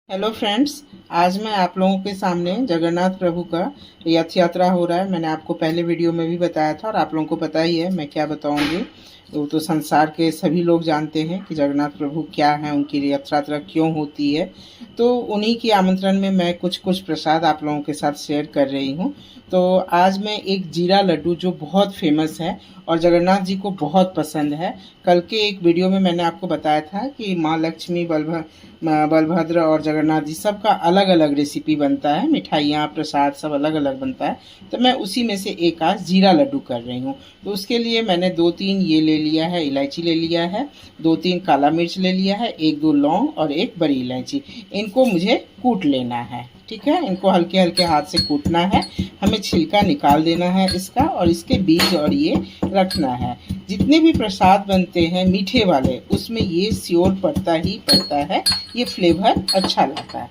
Hello friends. आज मैं आप लोगों के सामने जगन्नाथ प्रभु का रथ यात्रा हो रहा है। मैंने आपको पहले वीडियो में भी बताया था और आप लोगों को पता ही है मैं क्या बताऊंगी। वो तो संसार के सभी लोग जानते हैं कि जगन्नाथ प्रभु क्या हैं, उनकी रथ यात्रा क्यों होती है। तो उन्हीं की आमंत्रण में मैं कुछ कुछ प्रसाद आप लोगों के साथ शेयर कर रही हूँ। तो आज मैं एक जीरा लड्डू जो बहुत फेमस है और जगन्नाथ जी को बहुत पसंद है। कल के एक वीडियो में मैंने आपको बताया था कि माँ लक्ष्मी बलभद्र और जगन्नाथ जी सबका अलग अलग रेसिपी बनता है, मिठाइयाँ प्रसाद सब अलग अलग बनता है। तो मैं उसी में से एक आज जीरा लड्डू कर रही हूँ। तो उसके लिए मैंने 2-3 ये ले लिया है, इलायची ले लिया है, 2-3 काला मिर्च ले लिया है, 1-2 लौंग और एक बड़ी इलायची। इनको मुझे कूट लेना है, ठीक है। इनको हल्के हल्के हाथ से कूटना है। हमें छिलका निकाल देना है इसका और इसके बीज और ये रखना है। जितने भी प्रसाद बनते हैं मीठे वाले उसमें ये श्योर पड़ता ही पड़ता है, ये फ्लेवर अच्छा लगता है।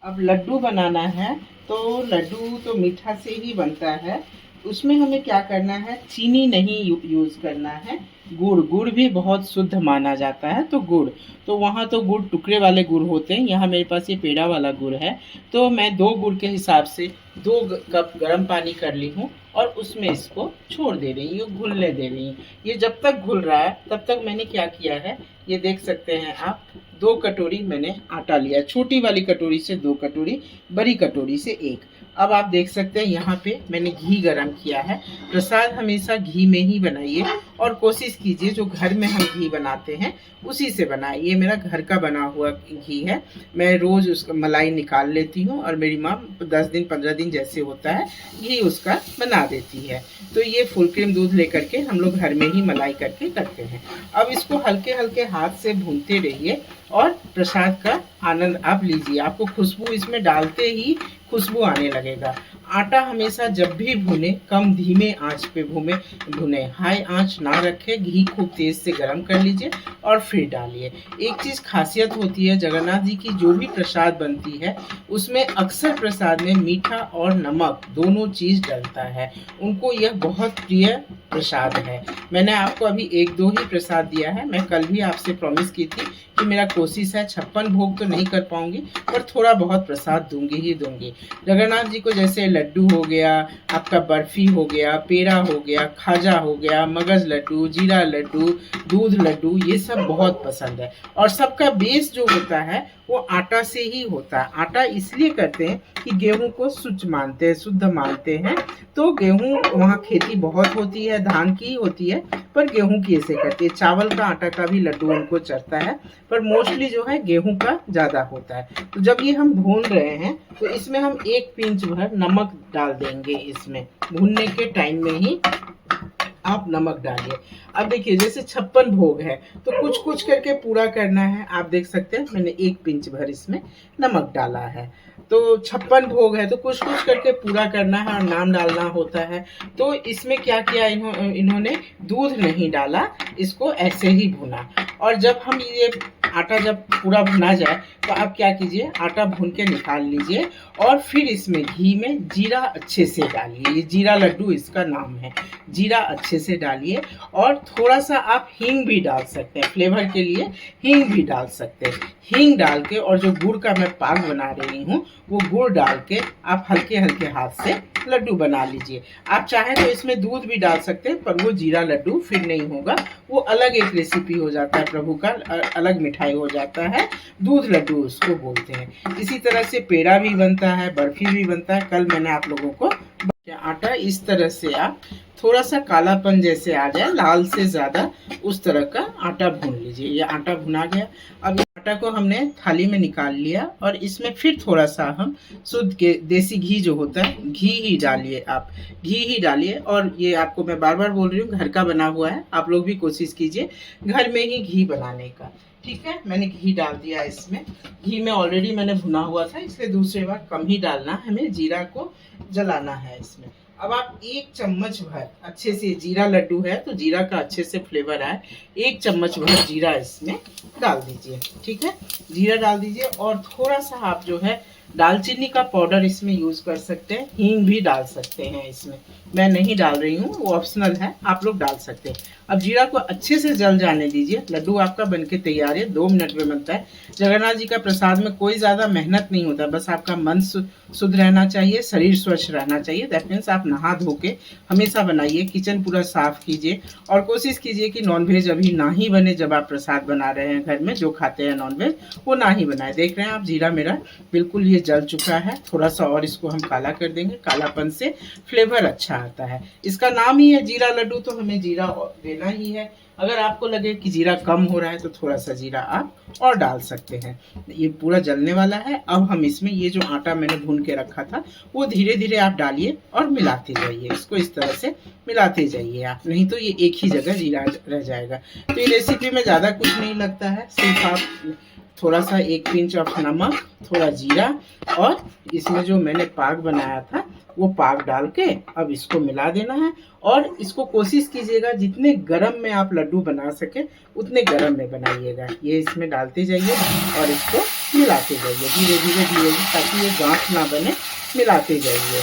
अब लड्डू बनाना है तो लड्डू तो मीठा से ही बनता है। उसमें हमें क्या करना है, चीनी नहीं यूज करना है, गुड़। गुड़ भी बहुत शुद्ध माना जाता है, तो गुड़ तो वहाँ तो गुड़ टुकड़े वाले गुड़ होते हैं, यहाँ मेरे पास ये पेड़ा वाला गुड़ है। तो मैं 2 गुड़ के हिसाब से 2 कप गर्म पानी कर ली हूँ और उसमें इसको छोड़ दे रही हूँ, घुलने दे रही हूँ। ये जब तक घुल रहा है तब तक मैंने क्या किया है, ये देख सकते हैं आप, 2 कटोरी मैंने आटा लिया, छोटी वाली कटोरी से 2 कटोरी, बड़ी कटोरी से 1। अब आप देख सकते हैं यहाँ पे मैंने घी गरम किया है। प्रसाद हमेशा घी में ही बनाइए और कोशिश कीजिए जो घर में हम घी बनाते हैं उसी से बनाए। ये मेरा घर का बना हुआ घी है। मैं रोज़ उसका मलाई निकाल लेती हूँ और मेरी माँ 10 दिन 15 दिन जैसे होता है घी उसका बना देती है। तो ये फुल क्रीम दूध लेकर के हम लोग घर में ही मलाई करके करते हैं। अब इसको हल्के हल्के हाथ से भूनते रहिए और प्रसाद का आनंद आप लीजिए। आपको खुशबू इसमें डालते ही खुशबू आने लगेगा। आटा हमेशा जब भी भुने कम धीमे आंच पे भुने, हाई आंच ना रखें। घी खूब तेज से गरम कर लीजिए और फिर डालिए। एक चीज़ खासियत होती है जगन्नाथ जी की, जो भी प्रसाद बनती है उसमें अक्सर प्रसाद में मीठा और नमक दोनों चीज़ डलता है। उनको यह बहुत प्रिय प्रसाद है। मैंने आपको अभी 1-2 ही प्रसाद दिया है। मैं कल भी आपसे प्रॉमिस की थी कि मेरा कोशिश है 56 भोग तो नहीं कर पाऊंगी पर थोड़ा बहुत प्रसाद दूंगी ही दूंगी। जगन्नाथ जी को जैसे लड्डू हो गया, आपका बर्फी हो गया, पेड़ा हो गया, खाजा हो गया, मगज लड्डू, जीरा लड्डू, दूध लड्डू, ये सब बहुत पसंद है। और सबका बेस जो होता है वो आटा से ही होता है। आटा इसलिए करते हैं कि गेहूं को शुद्ध मानते हैं। तो गेहूं वहाँ खेती बहुत होती है, धान की होती है, पर गेहूं की ऐसे करते हैं। चावल का आटा का भी लड्डू उनको चढ़ता है, पर मोस्टली जो है गेहूं का ज़्यादा होता है। तो जब ये हम भून रहे हैं तो इसमें हम 1 पिंच भर नमक डाल देंगे। इसमें भूनने के टाइम में ही आप नमक डालिए। अब देखिए जैसे 56 भोग है तो कुछ कुछ करके पूरा करना है। आप देख सकते हैं मैंने 1 पिंच भर इसमें नमक डाला है। तो 56 भोग है तो कुछ कुछ करके पूरा करना है और नाम डालना होता है। तो इसमें क्या किया इन्होंने दूध नहीं डाला, इसको ऐसे ही भुना। और जब हम ये आटा जब पूरा भुना जाए तो आप क्या कीजिए, आटा भून के निकाल लीजिए और फिर इसमें घी में जीरा अच्छे से डालिए। ये जीरा लड्डू इसका नाम है। जीरा अच्छे से डालिए और थोड़ा सा आप हींग भी डाल सकते हैं, फ्लेवर के लिए हींग भी डाल सकते हैं। हींग डाल के और जो गुड़ का मैं पाक बना रही हूँ वो गुड़ डाल के आप हल्के हल्के हाथ से लड्डू बना लीजिए। आप चाहें तो इसमें दूध भी डाल सकते हैं पर वो जीरा लड्डू फिर नहीं होगा, वो अलग एक रेसिपी हो जाता है प्रभु का, अलग मिठाई हो जाता है। दूध लड्डू उसको बोलते हैं। इसी तरह से पेड़ा भी बनता है, बर्फी भी बनता है। कल मैंने आप लोगों को आटा इस तरह से आप थोड़ा सा कालापन जैसे आ जाए, लाल से ज़्यादा, उस तरह का आटा भून लीजिए। ये आटा भुना गया। अब आटा को हमने थाली में निकाल लिया और इसमें फिर थोड़ा सा हम शुद्ध के देसी घी जो होता है घी ही डालिए। आप घी ही डालिए। और ये आपको मैं बार बार बोल रही हूँ घर का बना हुआ है, आप लोग भी कोशिश कीजिए घर में ही घी बनाने का, ठीक है। मैंने घी डाल दिया इसमें। घी में ऑलरेडी मैंने भुना हुआ था इसलिए दूसरे बार कम ही डालना, हमें जीरा को जलाना है इसमें। अब आप 1 चम्मच भर अच्छे से, जीरा लड्डू है तो जीरा का अच्छे से फ्लेवर आए, 1 चम्मच भर जीरा इसमें डाल दीजिए, ठीक है। जीरा डाल दीजिए और थोड़ा सा आप जो है दालचीनी का पाउडर इसमें यूज़ कर सकते हैं, हींग भी डाल सकते हैं इसमें। मैं नहीं डाल रही हूँ, वो ऑप्शनल है, आप लोग डाल सकते हैं। अब जीरा को अच्छे से जल जाने दीजिए। लड्डू आपका बनके तैयार है, 2 मिनट में बनता है। जगन्नाथ जी का प्रसाद में कोई ज़्यादा मेहनत नहीं होता, बस आपका मन शुद्ध रहना चाहिए, शरीर स्वच्छ रहना चाहिए। दैट मीन्स आप नहा धो के हमेशा बनाइए, किचन पूरा साफ कीजिए और कोशिश कीजिए कि नॉनवेज अभी ना ही बने। जब आप प्रसाद बना रहे हैं घर में, जो खाते हैं नॉनवेज वो ना ही बनाए। देख रहे हैं आप, जीरा मेरा बिल्कुल ये जल चुका है। थोड़ा सा और इसको हम काला कर देंगे, कालापन से फ्लेवर अच्छा आता है। इसका नाम ही है जीरा लड्डू, तो हमें जीरा देना ही है। अगर आपको लगे कि जीरा कम हो रहा है तो थोड़ा सा जीरा आप और डाल सकते हैं। ये पूरा जलने वाला है। अब हम इसमें ये जो आटा मैंने भून के रखा था वो धीरे धीरे आप डालिए और मिलाते जाइए। इसको इस तरह से मिलाते जाइए आप, नहीं तो ये एक ही जगह जीरा रह जाएगा। तो ये रेसिपी में ज़्यादा कुछ नहीं लगता है, सिर्फ आप थोड़ा सा 1 पिंच ऑफ नमक, थोड़ा जीरा और इसमें जो मैंने पाग बनाया था वो पाग डाल के अब इसको मिला देना है। और इसको कोशिश कीजिएगा जितने गरम में आप लड्डू बना सके उतने गरम में बनाइएगा। ये इसमें डालते जाइए और इसको मिलाते जाइए धीरे धीरे धीरे, ताकि ये गांठ ना बने। मिलाते जाइए।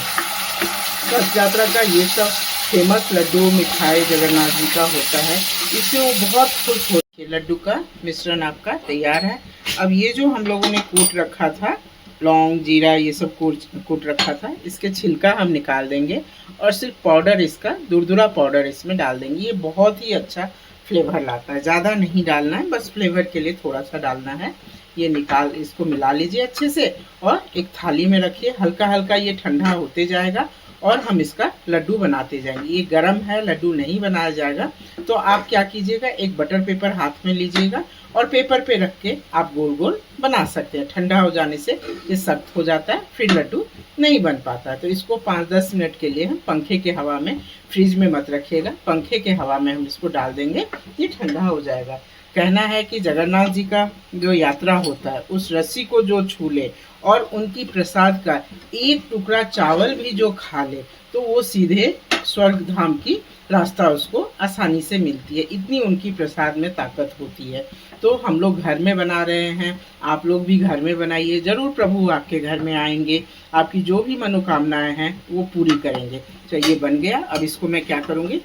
रथ यात्रा का ये सब फेमस लड्डू मिठाई जगन्नाथ जी का होता है, इससे वो बहुत खुश होते हैं। लड्डू का मिश्रण आपका तैयार है। अब ये जो हम लोगों ने कूट रखा था, लौंग जीरा ये सब कूट रखा था, इसके छिलका हम निकाल देंगे और सिर्फ पाउडर, इसका दुरदुरा पाउडर इसमें डाल देंगे। ये बहुत ही अच्छा फ्लेवर लाता है, ज़्यादा नहीं डालना है, बस फ्लेवर के लिए थोड़ा सा डालना है। ये निकाल, इसको मिला लीजिए अच्छे से और एक थाली में रखिए। हल्का हल्का ये ठंडा होते जाएगा और हम इसका लड्डू बनाते जाएंगे। ये गरम है, लड्डू नहीं बनाया जाएगा। तो आप क्या कीजिएगा, एक बटर पेपर हाथ में लीजिएगा और पेपर पे रख के आप गोल गोल बना सकते हैं। ठंडा हो जाने से ये सख्त हो जाता है, फिर लड्डू नहीं बन पाता है। तो इसको 5-10 मिनट के लिए हम पंखे के हवा में, फ्रिज में मत रखिएगा, पंखे के हवा में हम इसको डाल देंगे, ये ठंडा हो जाएगा। कहना है कि जगन्नाथ जी का जो यात्रा होता है उस रस्सी को जो छू ले और उनकी प्रसाद का एक टुकड़ा चावल भी जो खा ले तो वो सीधे स्वर्ग धाम की रास्ता उसको आसानी से मिलती है। इतनी उनकी प्रसाद में ताकत होती है। तो हम लोग घर में बना रहे हैं, आप लोग भी घर में बनाइए। जरूर प्रभु आपके घर में आएंगे, आपकी जो भी मनोकामनाएं हैं वो पूरी करेंगे। चलिए बन गया। अब इसको मैं क्या करूँगी,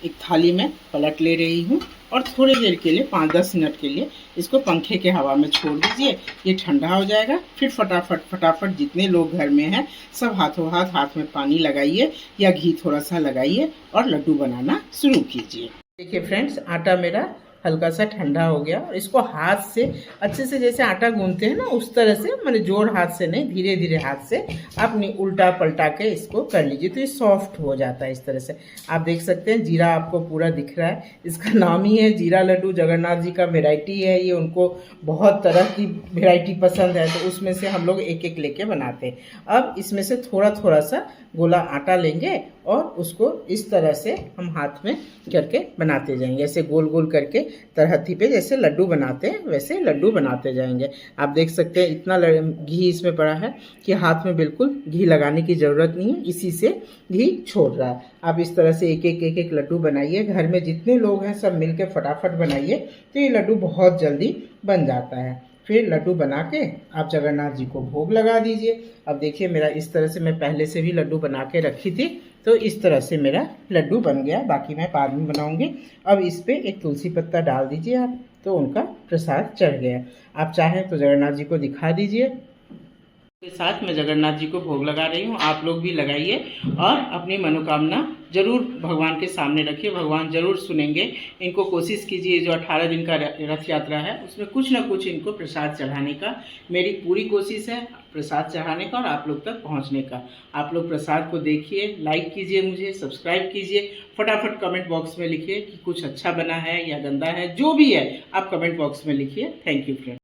एक थाली में पलट ले रही हूँ और थोड़ी देर के लिए 5-10 मिनट के लिए इसको पंखे के हवा में छोड़ दीजिए। ये ठंडा हो जाएगा। फिर फटाफट जितने लोग घर में हैं सब हाथ में पानी लगाइए या घी थोड़ा सा लगाइए और लड्डू बनाना शुरू कीजिए। देखिए फ्रेंड्स, आटा मेरा हल्का सा ठंडा हो गया और इसको हाथ से अच्छे से, जैसे आटा गूंथते हैं ना उस तरह से, मैंने जोर हाथ से नहीं, धीरे धीरे हाथ से अपनी उल्टा पलटा के इसको कर लीजिए तो ये सॉफ्ट हो जाता है इस तरह से। आप देख सकते हैं जीरा आपको पूरा दिख रहा है। इसका नाम ही है जीरा लड्डू। जगन्नाथ जी का वेराइटी है ये, उनको बहुत तरह की वेराइटी पसंद है तो उसमें से हम लोग एक एक लेके बनाते हैं। अब इसमें से थोड़ा थोड़ा सा गोला आटा लेंगे और उसको इस तरह से हम हाथ में करके बनाते जाएंगे। ऐसे गोल गोल करके तरहथी पे जैसे लड्डू बनाते हैं वैसे लड्डू बनाते जाएंगे। आप देख सकते हैं इतना घी इसमें पड़ा है कि हाथ में बिल्कुल घी लगाने की ज़रूरत नहीं है, इसी से घी छोड़ रहा है। आप इस तरह से एक एक लड्डू बनाइए। घर में जितने लोग हैं सब मिल के फटाफट बनाइए तो ये लड्डू बहुत जल्दी बन जाता है। फिर लड्डू बना के आप जगन्नाथ जी को भोग लगा दीजिए। अब देखिए मेरा इस तरह से, मैं पहले से भी लड्डू बना के रखी थी तो इस तरह से मेरा लड्डू बन गया। बाकी मैं बाद में बनाऊंगी। अब इस पे एक तुलसी पत्ता डाल दीजिए आप, तो उनका प्रसाद चढ़ गया। आप चाहें तो जगन्नाथ जी को दिखा दीजिए। के साथ मैं जगन्नाथ जी को भोग लगा रही हूँ, आप लोग भी लगाइए और अपनी मनोकामना जरूर भगवान के सामने रखिए, भगवान जरूर सुनेंगे। इनको कोशिश कीजिए, जो 18 दिन का रथ यात्रा है उसमें कुछ ना कुछ इनको प्रसाद चढ़ाने का मेरी पूरी कोशिश है, प्रसाद चढ़ाने का और आप लोग तक पहुँचने का। आप लोग प्रसाद को देखिए, लाइक कीजिए, मुझे सब्सक्राइब कीजिए, फटाफट कमेंट बॉक्स में लिखिए कि कुछ अच्छा बना है या गंदा है, जो भी है आप कमेंट बॉक्स में लिखिए। Thank you friend.